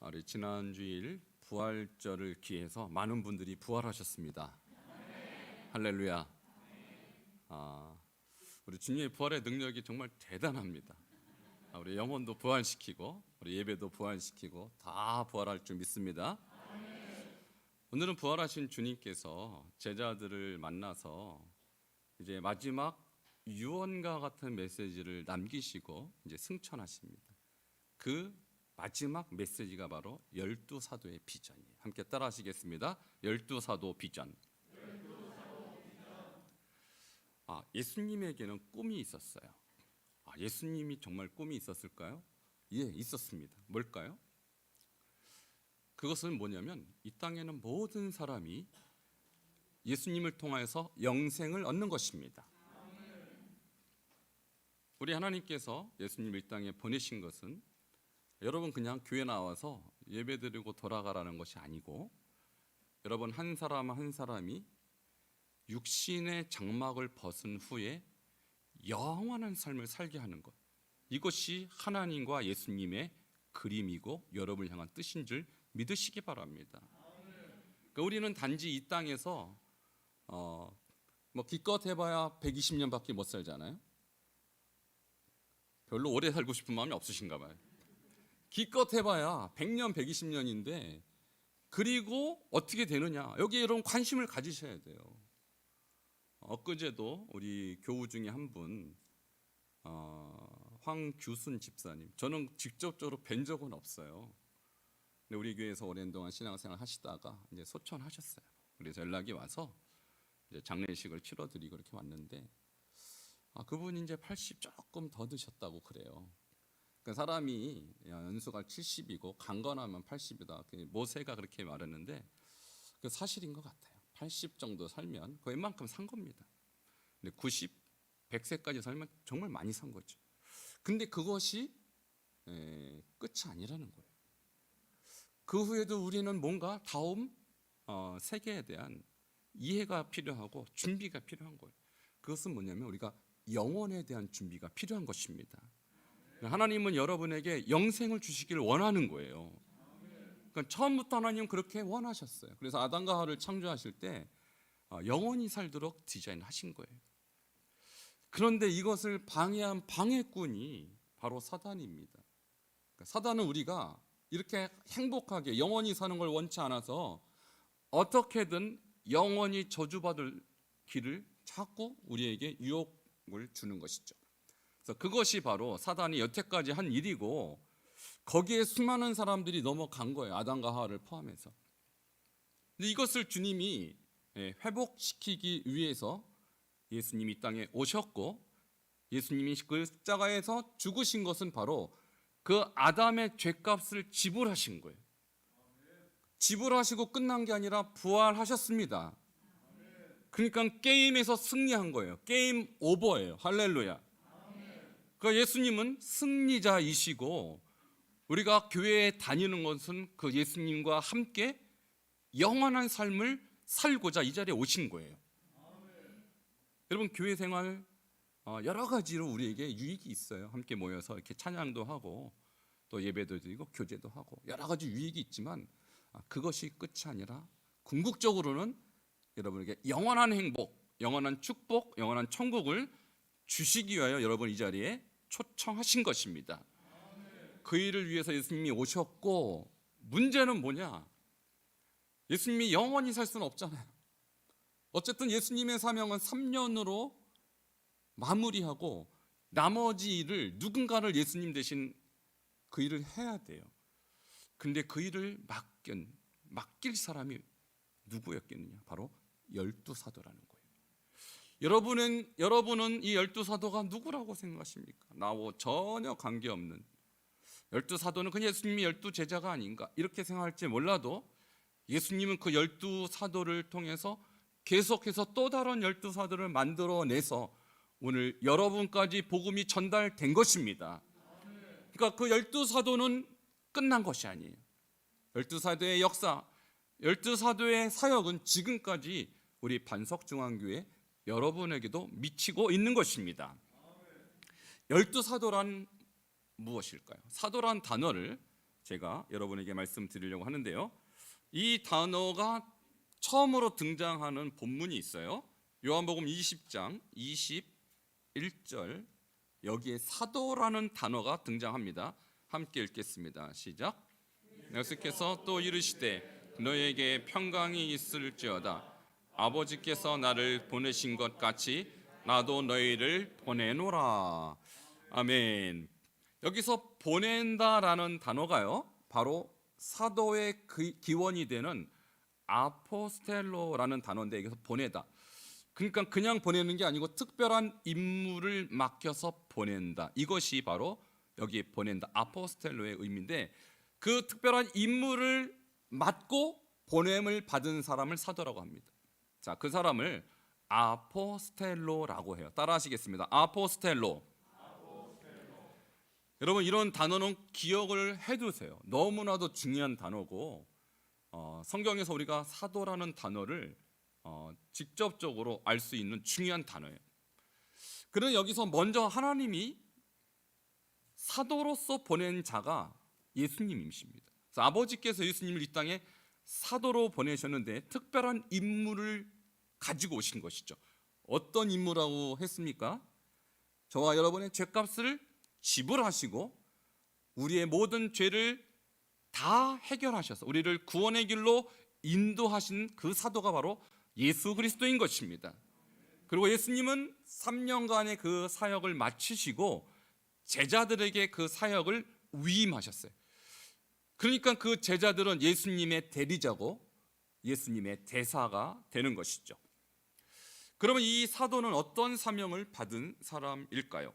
우리 지난주일 부활절을 기해서 많은 분들이 부활하셨습니다. 할렐루야. 우리 주님의 부활의 능력이 정말 대단합니다. 우리 영혼도 부활시키고 우리 예배도 부활시키고 다 부활할 줄 믿습니다. 오늘은 부활하신 주님께서 제자들을 만나서 이제 마지막 유언과 같은 메시지를 남기시고 이제 승천하십니다. 그 마지막 메시지가 바로 12사도의 비전이에요. 함께 따라 하시겠습니다. 12사도 비전. 예수님에게는 꿈이 있었어요. 예수님이 정말 꿈이 있었을까요? 예, 있었습니다. 뭘까요? 그것은 뭐냐면 이 땅에는 모든 사람이 예수님을 통하여서 영생을 얻는 것입니다. 우리 하나님께서 예수님을 이 땅에 보내신 것은 여러분 그냥 교회 나와서 예배드리고 돌아가라는 것이 아니고 여러분 한 사람 한 사람이 육신의 장막을 벗은 후에 영원한 삶을 살게 하는 것, 이것이 하나님과 예수님의 그림이고 여러분을 향한 뜻인 줄 믿으시기 바랍니다. 그러니까 우리는 단지 이 땅에서 기껏 해봐야 120년밖에 못 살잖아요. 별로 오래 살고 싶은 마음이 없으신가 봐요. 기껏 해봐야 100년, 120년인데 그리고 어떻게 되느냐, 여기에 여러분 관심을 가지셔야 돼요. 엊그제도 우리 교우 중에 한 분, 황규순 집사님, 저는 직접적으로 뵌 적은 없어요. 근데 우리 교회에서 오랜 동안 신앙생활 하시다가 이제 소천하셨어요. 그래서 연락이 와서 이제 장례식을 치러드리고 이렇게 왔는데 그분이 이제 80 조금 더 드셨다고 그래요. 그러니까 사람이 연수가 70이고 강건하면 80이다. 모세가 그렇게 말했는데 그 사실인 것 같아요. 80 정도 살면 그 웬만큼 산 겁니다. 근데 90, 100세까지 살면 정말 많이 산 거죠. 근데 그것이 끝이 아니라는 거예요. 그 후에도 우리는 뭔가 다음 세계에 대한 이해가 필요하고 준비가 필요한 거예요. 그것은 뭐냐면 우리가 영혼에 대한 준비가 필요한 것입니다. 하나님은 여러분에게 영생을 주시기를 원하는 거예요. 그러니까 처음부터 하나님은 그렇게 원하셨어요. 그래서 아담과 하와를 창조하실 때 영원히 살도록 디자인하신 거예요. 그런데 이것을 방해한 방해꾼이 바로 사단입니다. 그러니까 사단은 우리가 이렇게 행복하게 영원히 사는 걸 원치 않아서 어떻게든 영원히 저주받을 길을 자꾸 우리에게 유혹을 주는 것이죠. 그래서 그것이 바로 사단이 여태까지 한 일이고 거기에 수많은 사람들이 넘어간 거예요. 아담과 하와를 포함해서. 근데 이것을 주님이 회복시키기 위해서 예수님이 이 땅에 오셨고 예수님이 그 십자가에서 죽으신 것은 바로 그 아담의 죄값을 지불하신 거예요. 지불하시고 끝난 게 아니라 부활하셨습니다. 그러니까 게임에서 승리한 거예요. 게임 오버예요. 할렐루야. 그러니까 예수님은 승리자이시고 우리가 교회에 다니는 것은 그 예수님과 함께 영원한 삶을 살고자 이 자리에 오신 거예요. 여러분 교회 생활 여러 가지로 우리에게 유익이 있어요. 함께 모여서 이렇게 찬양도 하고 또 예배도 드리고 교제도 하고 여러 가지 유익이 있지만 그것이 끝이 아니라 궁극적으로는 여러분에게 영원한 행복, 영원한 축복, 영원한 천국을 주시기 위하여 여러분 이 자리에 초청하신 것입니다. 그 일을 위해서 예수님이 오셨고 문제는 뭐냐? 예수님이 영원히 살 수는 없잖아요. 어쨌든 예수님의 사명은 3년으로 마무리하고 나머지 일을 누군가를 예수님 대신 그 일을 해야 돼요. 근데 그 일을 맡길 사람이 누구였겠느냐? 바로 12사도라는 거예요. 여러분은 이 12사도가 누구라고 생각하십니까? 나와 전혀 관계없는 12사도는 그냥 예수님이 12제자가 아닌가 이렇게 생각할지 몰라도 예수님은 그 12사도를 통해서 계속해서 또 다른 12사도를 만들어내서 오늘 여러분까지 복음이 전달된 것입니다. 그러니까 그 12사도는 끝난 것이 아니에요. 12사도의 역사, 12사도의 사역은 지금까지 우리 반석중앙교회 여러분에게도 미치고 있는 것입니다. 12사도란 무엇일까요? 사도란 단어를 제가 여러분에게 말씀드리려고 하는데요. 이 단어가 처음으로 등장하는 본문이 있어요. 요한복음 20장 21절, 여기에 사도라는 단어가 등장합니다. 함께 읽겠습니다. 시작. 예수께서 또 이르시되 너에게 평강이 있을지어다. 아버지께서 나를 보내신 것 같이 나도 너희를 보내노라. 아멘. 여기서 보낸다라는 단어가요, 바로 사도의 기원이 되는 아포스텔로라는 단어인데, 여기서 보내다, 그러니까 그냥 보내는 게 아니고 특별한 임무를 맡겨서 보낸다. 이것이 바로 여기 보낸다, 아포스텔로의 의미인데, 그 특별한 임무를 맡고 보냄을 받은 사람을 사도라고 합니다. 자, 그 사람을 아포스텔로라고 해요. 따라하시겠습니다. 아포스텔로. 여러분, 이런 단어는 기억을 해두세요. 너무나도 중요한 단어고, 성경에서 우리가 사도라는 단어를 직접적으로 알 수 있는 중요한 단어예요. 그런데 여기서 먼저 하나님이 사도로서 보낸 자가 예수님이십니다. 그래서 아버지께서 예수님을 이 땅에 사도로 보내셨는데 특별한 임무를 가지고 오신 것이죠. 어떤 임무라고 했습니까? 저와 여러분의 죄값을 지불하시고 우리의 모든 죄를 다 해결하셔서 우리를 구원의 길로 인도하신 그 사도가 바로 예수 그리스도인 것입니다. 그리고 예수님은 3년간의 그 사역을 마치시고 제자들에게 그 사역을 위임하셨어요. 그러니까 그 제자들은 예수님의 대리자고 예수님의 대사가 되는 것이죠. 그러면 이 사도는 어떤 사명을 받은 사람일까요?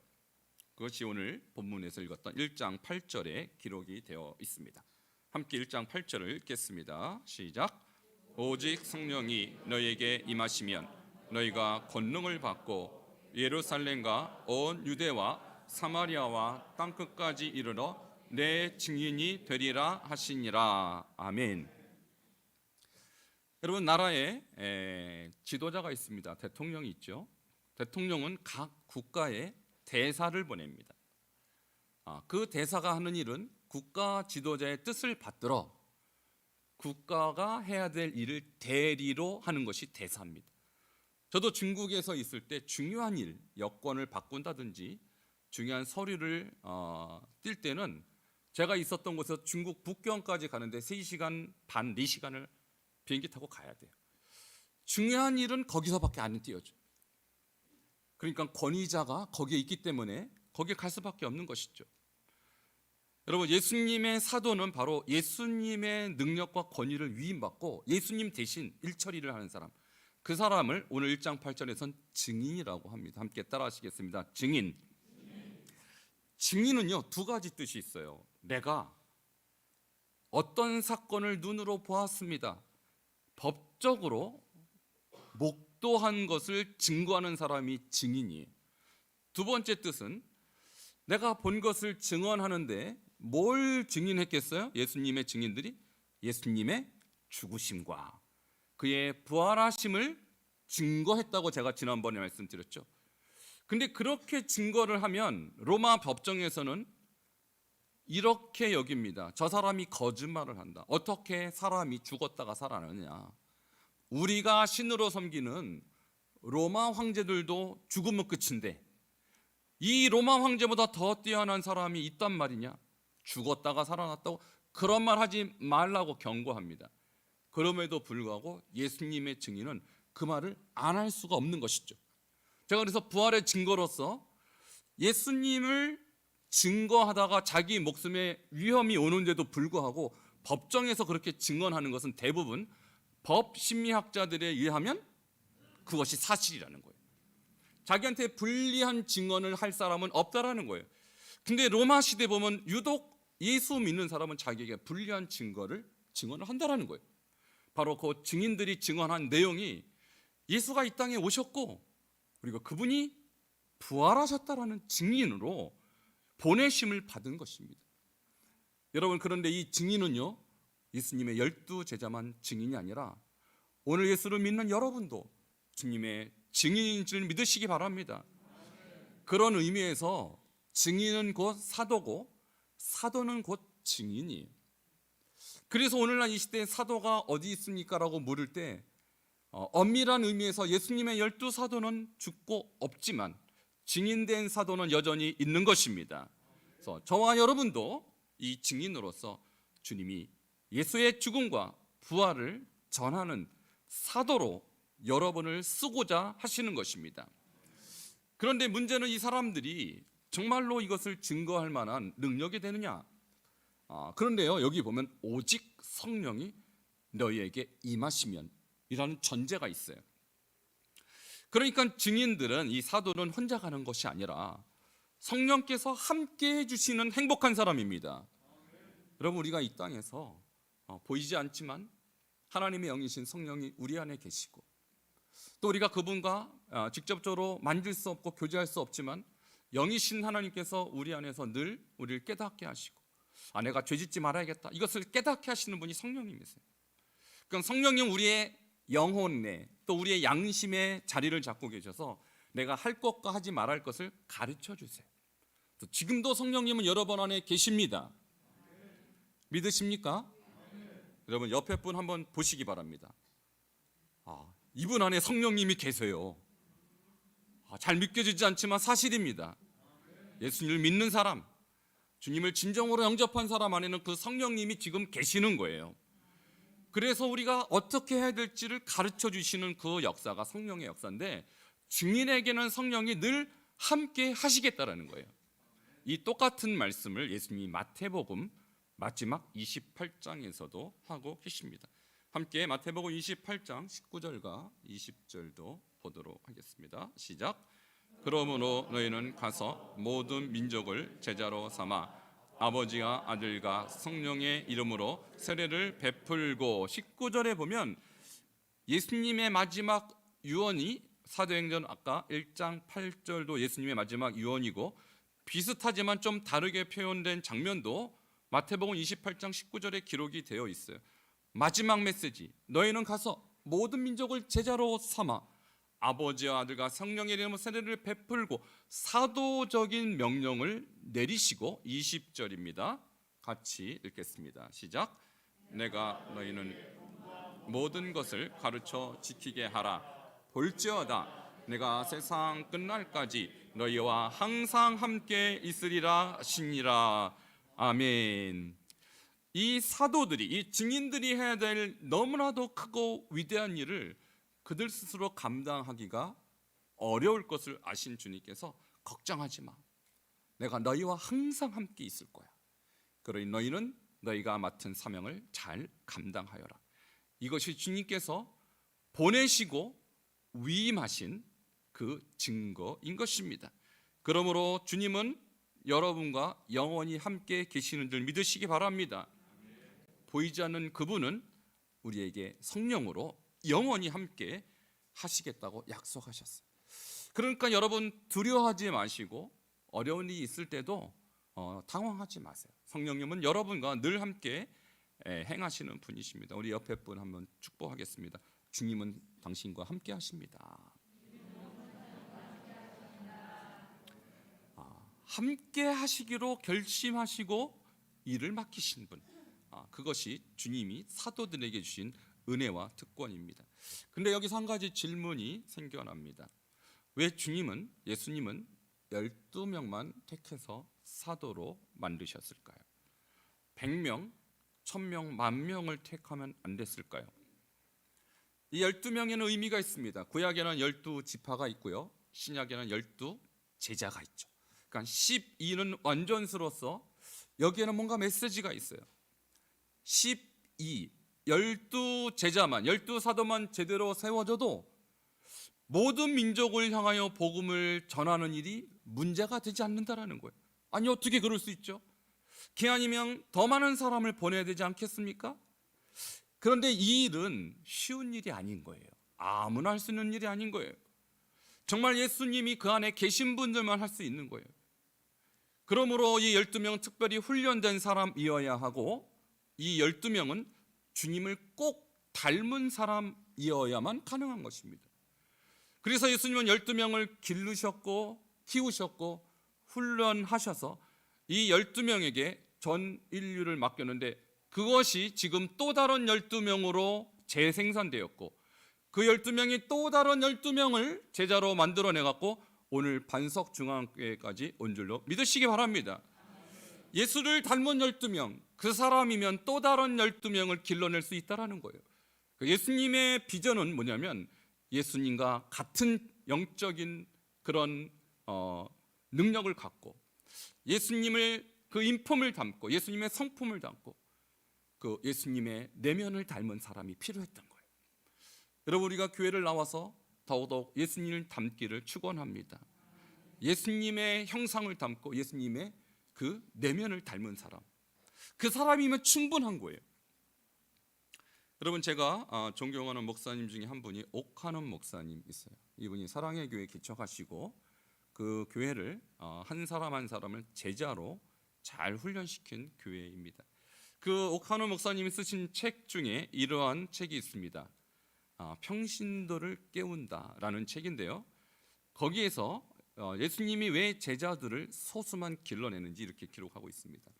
그것이 오늘 본문에서 읽었던 1장 8절에 기록이 되어 있습니다. 함께 1장 8절을 읽겠습니다. 시작. 오직 성령이 너희에게 임하시면 너희가 권능을 받고 예루살렘과 온 유대와 사마리아와 땅끝까지 이르러 내 증인이 되리라 하시니라. 아멘. 여러분, 나라에 지도자가 있습니다. 대통령이 있죠. 대통령은 각 국가에 대사를 보냅니다. 그 대사가 하는 일은 국가 지도자의 뜻을 받들어 국가가 해야 될 일을 대리로 하는 것이 대사입니다. 저도 중국에서 있을 때 중요한 일, 여권을 바꾼다든지 중요한 서류를 뛸 때는 제가 있었던 곳에서 중국 북경까지 가는데 3시간 반, 4시간을 비행기 타고 가야 돼요. 중요한 일은 거기서밖에 안 띄어줘요. 그러니까 권위자가 거기에 있기 때문에 거기에 갈 수밖에 없는 것이죠. 여러분, 예수님의 사도는 바로 예수님의 능력과 권위를 위임받고 예수님 대신 일처리를 하는 사람, 그 사람을 오늘 1장 8절에선 증인이라고 합니다. 함께 따라하시겠습니다. 증인. 증인은요, 2가지 뜻이 있어요. 내가 어떤 사건을 눈으로 보았습니다. 법적으로 목도한 것을 증거하는 사람이 증인이에요. 2번째 뜻은 내가 본 것을 증언하는데 뭘 증인했겠어요? 예수님의 증인들이 예수님의 죽으심과 그의 부활하심을 증거했다고 제가 지난번에 말씀드렸죠. 근데 그렇게 증거를 하면 로마 법정에서는 이렇게 여깁니다. 저 사람이 거짓말을 한다. 어떻게 사람이 죽었다가 살아나느냐. 우리가 신으로 섬기는 로마 황제들도 죽으면 끝인데 이 로마 황제보다 더 뛰어난 사람이 있단 말이냐. 죽었다가 살아났다고 그런 말 하지 말라고 경고합니다. 그럼에도 불구하고 예수님의 증인은 그 말을 안 할 수가 없는 것이죠. 제가 그래서 부활의 증거로서 예수님을 증거하다가 자기 목숨에 위험이 오는데도 불구하고 법정에서 그렇게 증언하는 것은 대부분 법 심리학자들에 의하면 그것이 사실이라는 거예요. 자기한테 불리한 증언을 할 사람은 없다라는 거예요. 근데 로마 시대 보면 유독 예수 믿는 사람은 자기에게 불리한 증언을 한다라는 거예요. 바로 그 증인들이 증언한 내용이 예수가 이 땅에 오셨고 그리고 그분이 부활하셨다라는 증인으로 보내심을 받은 것입니다. 여러분, 그런데 이 증인은요, 예수님의 12제자만 증인이 아니라 오늘 예수를 믿는 여러분도 주님의 증인인 줄 믿으시기 바랍니다. 그런 의미에서 증인은 곧 사도고 사도는 곧 증인이에요. 그래서 오늘날 이 시대에 사도가 어디 있습니까? 라고 물을 때 엄밀한 의미에서 예수님의 12사도는 죽고 없지만 증인된 사도는 여전히 있는 것입니다. 그래서 저와 여러분도 이 증인으로서 주님이 예수의 죽음과 부활을 전하는 사도로 여러분을 쓰고자 하시는 것입니다. 그런데 문제는 이 사람들이 정말로 이것을 증거할 만한 능력이 되느냐? 그런데요, 여기 보면 오직 성령이 너희에게 임하시면 이라는 전제가 있어요. 그러니까 증인들은, 이 사도는 혼자 가는 것이 아니라 성령께서 함께 해주시는 행복한 사람입니다. 여러분, 우리가 이 땅에서 보이지 않지만 하나님의 영이신 성령이 우리 안에 계시고, 또 우리가 그분과 직접적으로 만질 수 없고 교제할 수 없지만 영이신 하나님께서 우리 안에서 늘 우리를 깨닫게 하시고, 내가 죄짓지 말아야겠다, 이것을 깨닫게 하시는 분이 성령님이세요. 그럼 성령님 우리의 영혼에, 또 우리의 양심의 자리를 잡고 계셔서 내가 할 것과 하지 말할 것을 가르쳐 주세요. 또 지금도 성령님은 여러분 안에 계십니다. 믿으십니까? 여러분, 옆에 분 한번 보시기 바랍니다. 이분 안에 성령님이 계세요. 잘 믿겨지지 않지만 사실입니다. 예수님을 믿는 사람, 주님을 진정으로 영접한 사람 안에는 그 성령님이 지금 계시는 거예요. 그래서 우리가 어떻게 해야 될지를 가르쳐 주시는 그 역사가 성령의 역사인데, 증인에게는 성령이 늘 함께 하시겠다라는 거예요. 이 똑같은 말씀을 예수님이 마태복음 마지막 28장에서도 하고 계십니다. 함께 마태복음 28장 19절과 20절도 보도록 하겠습니다. 시작. 그러므로 너희는 가서 모든 민족을 제자로 삼아 아버지와 아들과 성령의 이름으로 세례를 베풀고, 19절에 보면 예수님의 마지막 유언이, 사도행전 아까 1장 8절도 예수님의 마지막 유언이고, 비슷하지만 좀 다르게 표현된 장면도 마태복음 28장 19절에 기록이 되어 있어요. 마지막 메시지, 너희는 가서 모든 민족을 제자로 삼아 아버지와 아들과 성령의 이름으로 세례를 베풀고, 사도적인 명령을 내리시고, 20절입니다. 같이 읽겠습니다. 시작. 내가 너희는 모든 것을 가르쳐 지키게 하라. 볼지어다 내가 세상 끝날까지 너희와 항상 함께 있으리라 하시니라. 아멘. 이 사도들이, 이 증인들이 해야 될 너무나도 크고 위대한 일을 그들 스스로 감당하기가 어려울 것을 아신 주님께서 걱정하지 마, 내가 너희와 항상 함께 있을 거야. 그러니 너희는 너희가 맡은 사명을 잘 감당하여라. 이것이 주님께서 보내시고 위임하신 그 증거인 것입니다. 그러므로 주님은 여러분과 영원히 함께 계시는 줄 믿으시기 바랍니다. 보이지 않는 그분은 우리에게 성령으로 영원히 함께 하시겠다고 약속하셨어요. 그러니까 여러분, 두려워하지 마시고 어려운 일이 있을 때도 당황하지 마세요. 성령님은 여러분과 늘 함께 행하시는 분이십니다. 우리 옆에 분 한번 축복하겠습니다. 주님은 당신과 함께 하십니다. 함께 하시기로 결심하시고 일을 맡기신 분, 그것이 주님이 사도들에게 주신 은혜와 특권입니다. 근데 여기서 한 가지 질문이 생겨납니다. 왜 예수님은 12명만 택해서 사도로 만드셨을까요? 100명, 1000명, 10,000명을 택하면 안 됐을까요? 이 12명에는 의미가 있습니다. 구약에는 12지파가 있고요, 신약에는 12제자가 있죠. 그러니까 12는 완전수로서 여기에는 뭔가 메시지가 있어요. 12제자만, 12사도만 제대로 세워져도 모든 민족을 향하여 복음을 전하는 일이 문제가 되지 않는다라는 거예요. 아니, 어떻게 그럴 수 있죠? 그 아니면 더 많은 사람을 보내야 되지 않겠습니까? 그런데 이 일은 쉬운 일이 아닌 거예요. 아무나 할 수 있는 일이 아닌 거예요. 정말 예수님이 그 안에 계신 분들만 할 수 있는 거예요. 그러므로 이 12명은 특별히 훈련된 사람이어야 하고, 이 12명은 주님을 꼭 닮은 사람이어야만 가능한 것입니다. 그래서 예수님은 12명을 기르셨고 키우셨고 훈련하셔서 이 12명에게 전 인류를 맡겼는데, 그것이 지금 또 다른 12명으로 재생산되었고 그 12명이 또 다른 12명을 제자로 만들어내갖고 오늘 반석중앙교회까지 온 줄로 믿으시기 바랍니다. 예수를 닮은 12명, 그 사람이면 또 다른 12명을 길러낼 수 있다는 거예요. 예수님의 비전은 뭐냐면 예수님과 같은 영적인 그런 능력을 갖고 예수님을 그 인품을 담고 예수님의 성품을 담고 그 예수님의 내면을 닮은 사람이 필요했던 거예요. 여러분, 우리가 교회를 나와서 더더욱 예수님을 닮기를 축원합니다. 예수님의 형상을 담고 예수님의 그 내면을 닮은 사람, 그 사람이면 충분한 거예요. 여러분, 제가 존경하는 목사님 중에 한 분이 옥하는 목사님 있어요. 이분이 사랑의 교회 개척하시고 그 교회를 한 사람 한 사람을 제자로 잘 훈련시킨 교회입니다. 그 옥하는 목사님이 쓰신 책 중에 이러한 책이 있습니다. 평신도를 깨운다라는 책인데요. 거기에서 예수님이 왜 제자들을 소수만 길러내는지 이렇게 기록하고 있습니다.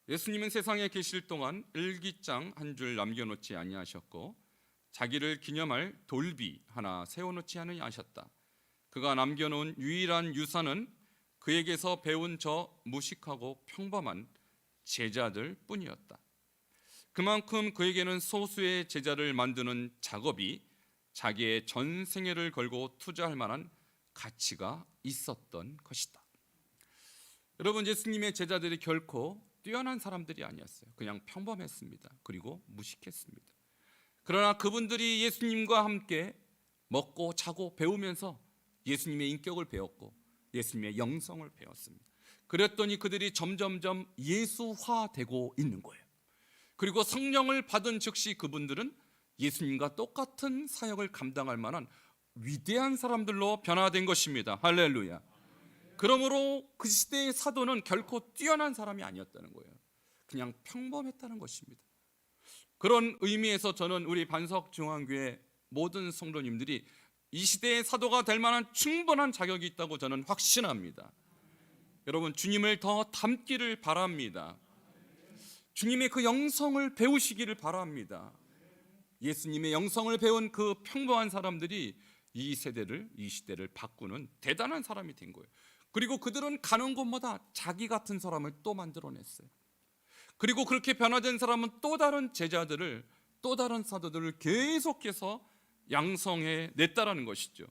예수님은 세상에 계실 동안 일기장 한 줄 남겨놓지 아니하셨고 자기를 기념할 돌비 하나 세워놓지 아니하셨다. 그가 남겨놓은 유일한 유산은 그에게서 배운 저 무식하고 평범한 제자들 뿐이었다. 그만큼 그에게는 소수의 제자를 만드는 작업이 자기의 전 생애를 걸고 투자할 만한 가치가 있었던 것이다. 여러분, 예수님의 제자들이 결코 뛰어난 사람들이 아니었어요. 그냥 평범했습니다. 그리고 무식했습니다. 그러나 그분들이 예수님과 함께 먹고 자고 배우면서 예수님의 인격을 배웠고 예수님의 영성을 배웠습니다. 그랬더니 그들이 점점점 예수화되고 있는 거예요. 그리고 성령을 받은 즉시 그분들은 예수님과 똑같은 사역을 감당할 만한 위대한 사람들로 변화된 것입니다. 할렐루야. 그러므로 그 시대의 사도는 결코 뛰어난 사람이 아니었다는 거예요. 그냥 평범했다는 것입니다. 그런 의미에서 저는 우리 반석중앙교회 모든 성도님들이 이 시대의 사도가 될 만한 충분한 자격이 있다고 저는 확신합니다. 여러분, 주님을 더 닮기를 바랍니다. 주님의 그 영성을 배우시기를 바랍니다. 예수님의 영성을 배운 그 평범한 사람들이 이 시대를 바꾸는 대단한 사람이 된 거예요. 그리고 그들은 가는 곳마다 자기 같은 사람을 또 만들어냈어요. 그리고 그렇게 변화된 사람은 또 다른 제자들을, 또 다른 사도들을 계속해서 양성해 냈다라는 것이죠.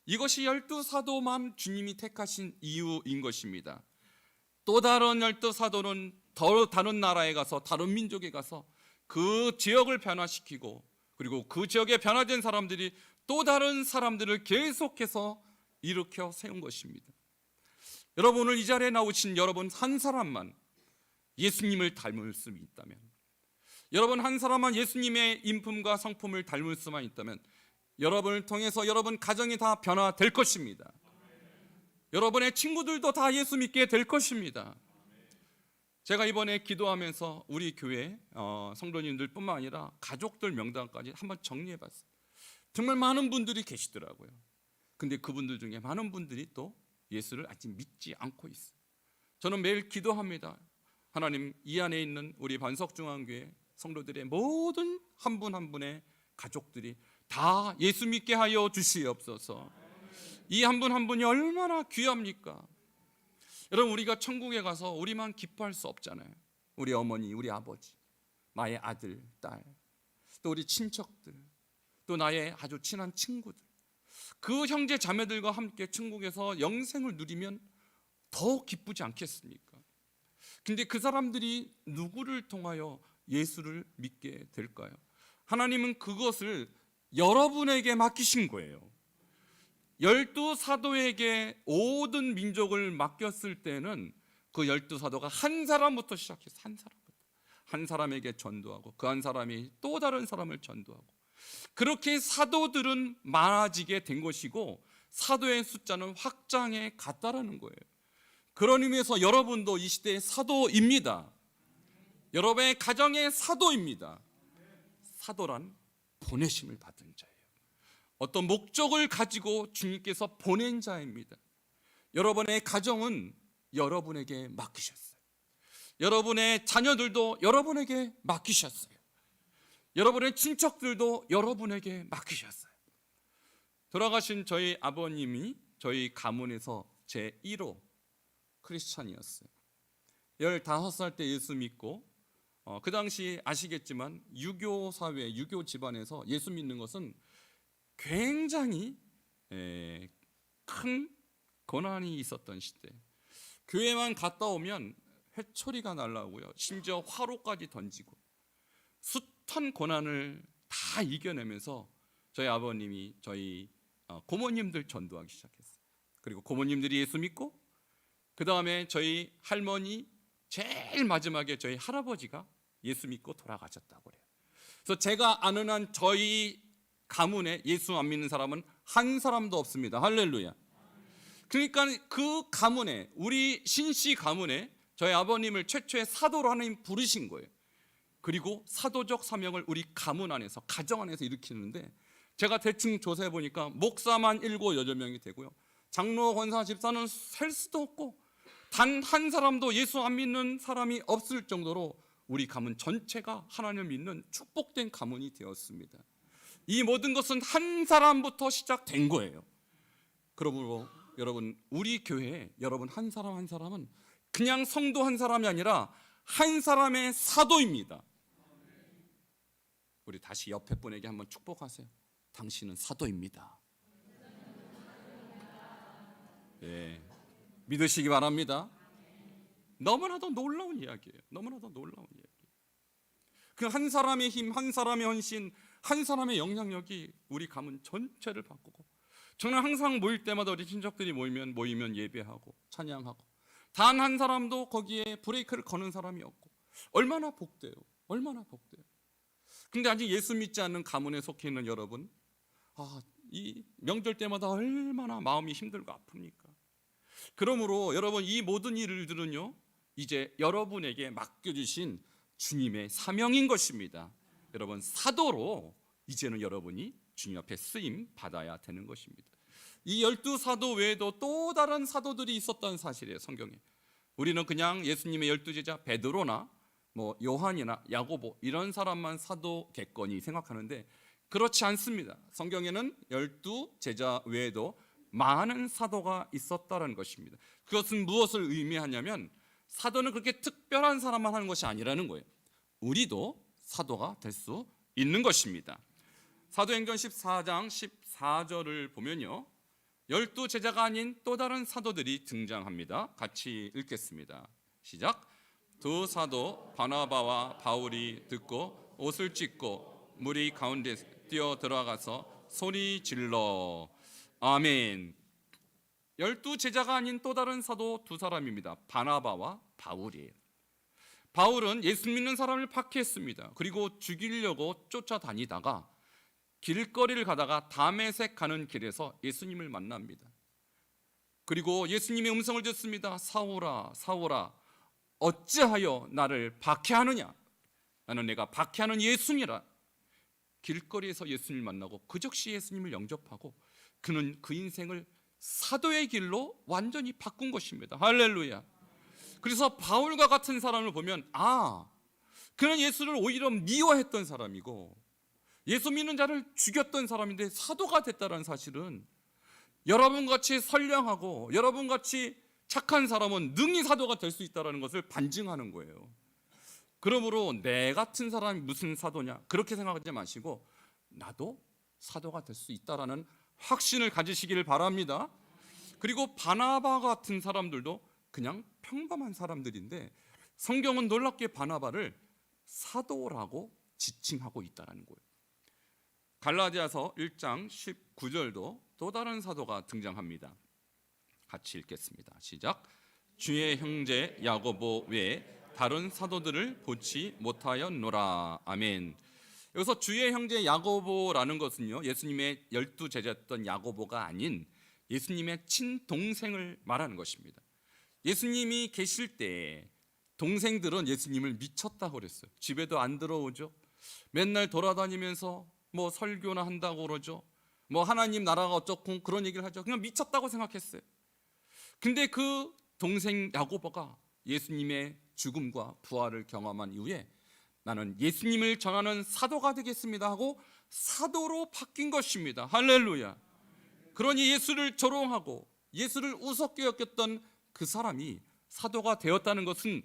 이것이 12사도만 주님이 택하신 이유인 것입니다. 또 다른 12사도는 더 다른 나라에 가서 다른 민족에 가서 그 지역을 변화시키고 그리고 그 지역에 변화된 사람들이 또 다른 사람들을 계속해서 일으켜 세운 것입니다. 여러분, 오늘 이 자리에 나오신 여러분 한 사람만 예수님을 닮을 수 있다면, 여러분 한 사람만 예수님의 인품과 성품을 닮을 수만 있다면 여러분을 통해서 여러분 가정이 다 변화될 것입니다. 여러분의 친구들도 다 예수 믿게 될 것입니다. 제가 이번에 기도하면서 우리 교회 성도님들 뿐만 아니라 가족들 명단까지 한번 정리해봤어요. 정말 많은 분들이 계시더라고요. 근데 그분들 중에 많은 분들이 또 예수를 아직 믿지 않고 있어요. 저는 매일 기도합니다. 하나님, 이 안에 있는 우리 반석중앙교회 성도들의 모든 한 분 한 분의 가족들이 다 예수 믿게 하여 주시옵소서. 이 한 분 한 분이 얼마나 귀합니까? 여러분, 우리가 천국에 가서 우리만 기뻐할 수 없잖아요. 우리 어머니, 우리 아버지, 나의 아들, 딸, 또 우리 친척들, 또 나의 아주 친한 친구들, 그 형제 자매들과 함께 천국에서 영생을 누리면 더 기쁘지 않겠습니까? 근데 그 사람들이 누구를 통하여 예수를 믿게 될까요? 하나님은 그것을 여러분에게 맡기신 거예요. 12사도에게 모든 민족을 맡겼을 때는 그 12사도가 한 사람부터 시작해서 한 사람에게 전도하고 그 한 사람이 또 다른 사람을 전도하고, 그렇게 사도들은 많아지게 된 것이고 사도의 숫자는 확장해 갔다라는 거예요. 그런 의미에서 여러분도 이 시대의 사도입니다. 여러분의 가정의 사도입니다. 사도란 보내심을 받은 자예요. 어떤 목적을 가지고 주님께서 보낸 자입니다. 여러분의 가정은 여러분에게 맡기셨어요. 여러분의 자녀들도 여러분에게 맡기셨어요. 여러분의 친척들도 여러분에게 맡기셨어요. 돌아가신 저희 아버님이 저희 가문에서 제1호 크리스찬이었어요. 15살 때 예수 믿고 그 당시 아시겠지만 유교 사회, 유교 집안에서 예수 믿는 것은 굉장히 큰 고난이 있었던 시대. 교회만 갔다 오면 회초리가 날라오고요. 심지어 화로까지 던지고 숱한 고난을 다 이겨내면서 저희 아버님이 저희 고모님들 전도하기 시작했어요. 그리고 고모님들이 예수 믿고 그 다음에 저희 할머니 제일 마지막에 저희 할아버지가 예수 믿고 돌아가셨다고 그래요. 그래서 제가 아는 한 저희 가문에 예수 안 믿는 사람은 한 사람도 없습니다. 할렐루야. 그러니까 그 가문에, 우리 신씨 가문에 저희 아버님을 최초의 사도로 하나님 부르신 거예요. 그리고 사도적 사명을 우리 가문 안에서, 가정 안에서 일으키는데, 제가 대충 조사해 보니까 목사만 7, 8명이 되고요, 장로, 권사, 집사는 셀 수도 없고 단 한 사람도 예수 안 믿는 사람이 없을 정도로 우리 가문 전체가 하나님을 믿는 축복된 가문이 되었습니다. 이 모든 것은 한 사람부터 시작된 거예요. 그러므로 여러분, 우리 교회에 여러분 한 사람 한 사람은 그냥 성도 한 사람이 아니라 한 사람의 사도입니다. 우리 다시 옆에 분에게 한번 축복하세요. 당신은 사도입니다. 네, 믿으시기 바랍니다. 너무나도 놀라운 이야기예요. 너무나도 놀라운 이야기. 그 한 사람의 힘, 한 사람의 헌신, 한 사람의 영향력이 우리 가문 전체를 바꾸고, 저는 항상 모일 때마다 우리 친척들이 모이면 예배하고 찬양하고, 단 한 사람도 거기에 브레이크를 거는 사람이 없고, 얼마나 복돼요. 얼마나 복돼요. 근데 아직 예수 믿지 않는 가문에 속해 있는 여러분, 이 명절 때마다 얼마나 마음이 힘들고 아픕니까? 그러므로 여러분, 이 모든 일들은요, 이제 여러분에게 맡겨주신 주님의 사명인 것입니다. 여러분, 사도로 이제는 여러분이 주님 앞에 쓰임 받아야 되는 것입니다. 이 12사도 외에도 또 다른 사도들이 있었다는 사실이에요. 성경에 우리는 그냥 예수님의 12제자 베드로나 요한이나 야고보 이런 사람만 사도겠거니 생각하는데, 그렇지 않습니다. 성경에는 12제자 외에도 많은 사도가 있었다는 것입니다. 그것은 무엇을 의미하냐면, 사도는 그렇게 특별한 사람만 하는 것이 아니라는 거예요. 우리도 사도가 될 수 있는 것입니다. 사도행전 14장 14절을 보면요, 12제자가 아닌 또 다른 사도들이 등장합니다. 같이 읽겠습니다. 시작. 두 사도 바나바와 바울이 듣고 옷을 찢고 무리 가운데 뛰어 들어가서 소리 질러 아멘. 12제자가 아닌 또 다른 사도 두 사람입니다. 바나바와 바울이에요. 바울은 예수 믿는 사람을 박해했습니다. 그리고 죽이려고 쫓아다니다가 길거리를 가다가 다메섹 가는 길에서 예수님을 만납니다. 그리고 예수님의 음성을 듣습니다. 사울아, 사울아, 어찌하여 나를 박해하느냐? 나는 내가 박해하는 예수니라. 길거리에서 예수님을 만나고 그 즉시 예수님을 영접하고 그는 그 인생을 사도의 길로 완전히 바꾼 것입니다. 할렐루야. 그래서 바울과 같은 사람을 보면, 그는 예수를 오히려 미워했던 사람이고 예수 믿는 자를 죽였던 사람인데 사도가 됐다는 사실은, 여러분같이 선량하고 여러분같이 착한 사람은 능히 사도가 될 수 있다는 것을 반증하는 거예요. 그러므로 내 같은 사람이 무슨 사도냐 그렇게 생각하지 마시고, 나도 사도가 될 수 있다는 확신을 가지시기를 바랍니다. 그리고 바나바 같은 사람들도 그냥 평범한 사람들인데 성경은 놀랍게 바나바를 사도라고 지칭하고 있다는 거예요. 갈라디아서 1장 19절도 또 다른 사도가 등장합니다. 같이 읽겠습니다. 시작. 주의 형제 야고보 외에 다른 사도들을 보지 못하였노라. 아멘. 여기서 주의 형제 야고보라는 것은요, 예수님의 12제자였던 야고보가 아닌 예수님의 친동생을 말하는 것입니다. 예수님이 계실 때 동생들은 예수님을 미쳤다고 그랬어요. 집에도 안 들어오죠. 맨날 돌아다니면서 설교나 한다고 그러죠. 하나님 나라가 어쩌고 그런 얘기를 하죠. 그냥 미쳤다고 생각했어요. 근데 그 동생 야고보가 예수님의 죽음과 부활을 경험한 이후에 나는 예수님을 전하는 사도가 되겠습니다 하고 사도로 바뀐 것입니다. 할렐루야. 그러니 예수를 조롱하고 예수를 우습게 여겼던 그 사람이 사도가 되었다는 것은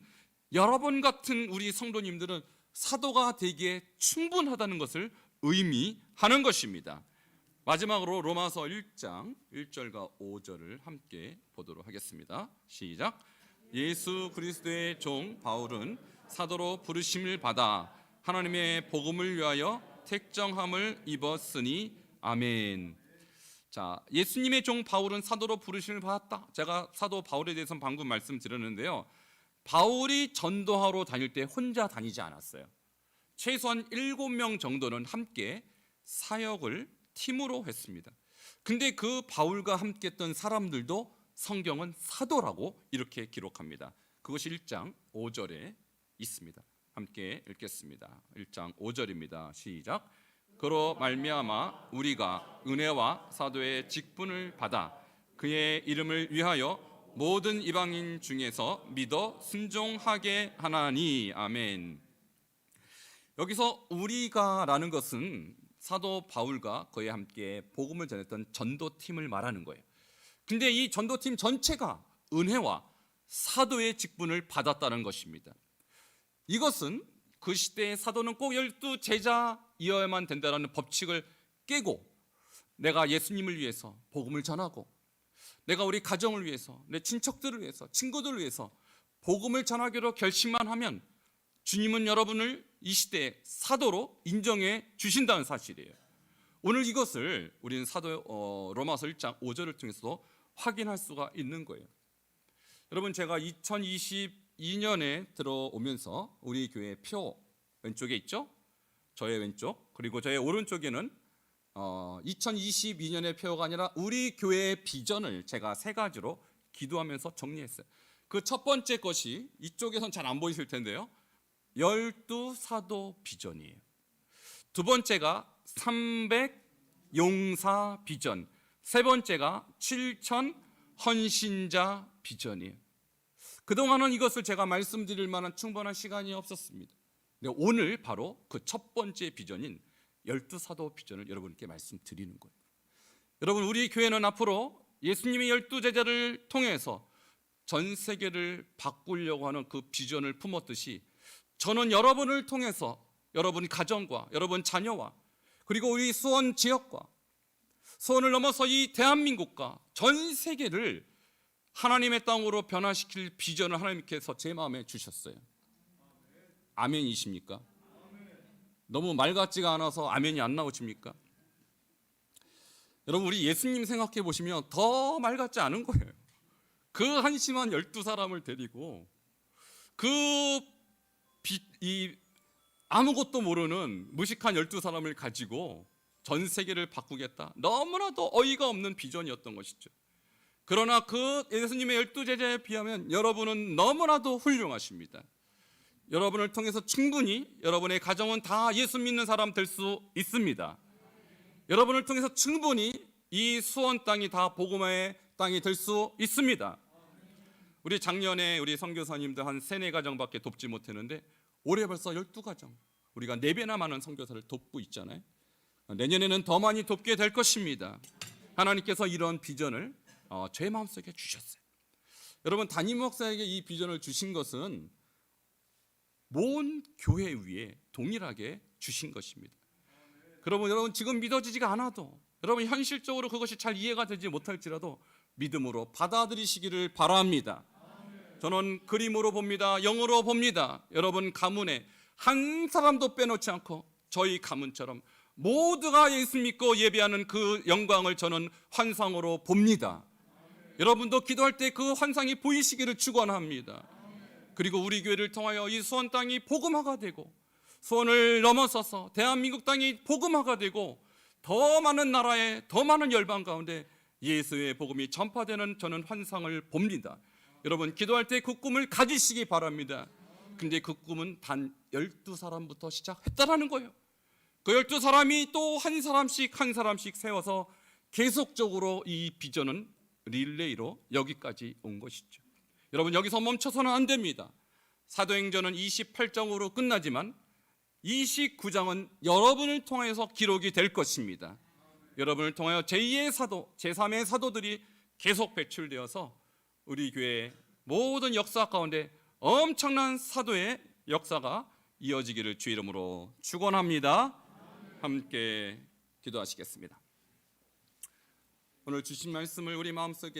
여러분 같은 우리 성도님들은 사도가 되기에 충분하다는 것을 의미하는 것입니다. 마지막으로 로마서 1장 1절과 5절을 함께 보도록 하겠습니다. 시작. 예수 그리스도의 종 바울은 사도로 부르심을 받아 하나님의 복음을 위하여 택정함을 입었으니 아멘. 자, 예수님의 종 바울은 사도로 부르심을 받았다. 제가 사도 바울에 대해서는 방금 말씀드렸는데요. 바울이 전도하러 다닐 때 혼자 다니지 않았어요. 최소한 7명 정도는 함께 사역을 팀으로 했습니다. 근데 그 바울과 함께 했던 사람들도 성경은 사도라고 이렇게 기록합니다. 그것이 1장 5절에 있습니다. 함께 읽겠습니다. 1장 5절입니다. 시작. 그로 말미암아 우리가 은혜와 사도의 직분을 받아 그의 이름을 위하여 모든 이방인 중에서 믿어 순종하게 하나니 아멘. 여기서 우리가라는 것은 사도 바울과 그에 함께 복음을 전했던 전도팀을 말하는 거예요. 근데 이 전도팀 전체가 은혜와 사도의 직분을 받았다는 것입니다. 이것은 그 시대의 사도는 꼭 12제자이어야만 된다는 법칙을 깨고 내가 예수님을 위해서 복음을 전하고 내가 우리 가정을 위해서 내 친척들을 위해서 친구들을 위해서 복음을 전하기로 결심만 하면 주님은 여러분을 이 시대의 사도로 인정해 주신다는 사실이에요. 오늘 이것을 우리는 로마서 1장 5절을 통해서도 확인할 수가 있는 거예요. 여러분, 제가 2022년에 들어오면서 우리 교회 표 왼쪽에 있죠? 저의 왼쪽, 그리고 저의 오른쪽에는 2022년의 표가 아니라 우리 교회의 비전을 제가 3가지로 기도하면서 정리했어요. 그 첫 번째 것이 이쪽에선 잘 안 보이실 텐데요, 12사도 비전이에요. 두 번째가 300 용사 비전, 세 번째가 7000 헌신자 비전이에요. 그동안은 이것을 제가 말씀드릴 만한 충분한 시간이 없었습니다. 근데 오늘 바로 그 첫 번째 비전인 12사도 비전을 여러분께 말씀드리는 거예요. 여러분, 우리 교회는 앞으로 예수님의 12제자를 통해서 전 세계를 바꾸려고 하는 그 비전을 품었듯이 저는 여러분을 통해서 여러분 가정과 여러분 자녀와 그리고 우리 수원 지역과 수원을 넘어서 이 대한민국과 전 세계를 하나님의 땅으로 변화시킬 비전을 하나님께서 제 마음에 주셨어요. 아멘이십니까? 너무 말 같지가 않아서 아멘이 안 나오십니까? 여러분, 우리 예수님 생각해 보시면 더 말 같지 않은 거예요. 그 한심한 12사람을 데리고 아무것도 모르는 무식한 12사람을 가지고 전 세계를 바꾸겠다. 너무나도 어이가 없는 비전이었던 것이죠. 그러나 그 예수님의 12제자에 비하면 여러분은 너무나도 훌륭하십니다. 여러분을 통해서 충분히 여러분의 가정은 다 예수 믿는 사람 될 수 있습니다. 여러분을 통해서 충분히 이 수원 땅이 다 복음의 땅이 될 수 있습니다. 우리 작년에 우리 선교사님들 한 3-4가정밖에 돕지 못했는데 올해 벌써 12가정, 우리가 4배나 많은 선교사를 돕고 있잖아요. 내년에는 더 많이 돕게 될 것입니다. 하나님께서 이런 비전을 제 마음속에 주셨어요. 여러분, 담임 목사에게 이 비전을 주신 것은 모든 교회 위에 동일하게 주신 것입니다. 여러분 지금 믿어지지가 않아도 여러분 현실적으로 그것이 잘 이해가 되지 못할지라도 믿음으로 받아들이시기를 바랍니다. 저는 그림으로 봅니다. 영으로 봅니다. 여러분 가문에 한 사람도 빼놓지 않고 저희 가문처럼 모두가 예수 믿고 예배하는 그 영광을 저는 환상으로 봅니다. 여러분도 기도할 때 그 환상이 보이시기를 축원합니다. 그리고 우리 교회를 통하여 이 수원 땅이 복음화가 되고 수원을 넘어서서 대한민국 땅이 복음화가 되고 더 많은 나라에 더 많은 열방 가운데 예수의 복음이 전파되는 저는 환상을 봅니다. 여러분 기도할 때 그 꿈을 가지시기 바랍니다. 근데 그 꿈은 단 12사람부터 시작했다라는 거예요. 그 12사람이 또 한 사람씩 세워서 계속적으로 이 비전은 릴레이로 여기까지 온 것이죠. 여러분 여기서 멈춰서는 안 됩니다. 사도행전은 28장으로 끝나지만 29장은 여러분을 통해서 기록이 될 것입니다. 여러분을 통하여 제2의 사도, 제3의 사도들이 계속 배출되어서 우리 교회의 모든 역사 가운데 엄청난 사도의 역사가 이어지기를 주 이름으로 축원합니다. 함께 기도하시겠습니다. 오늘 주신 말씀을 우리 마음속에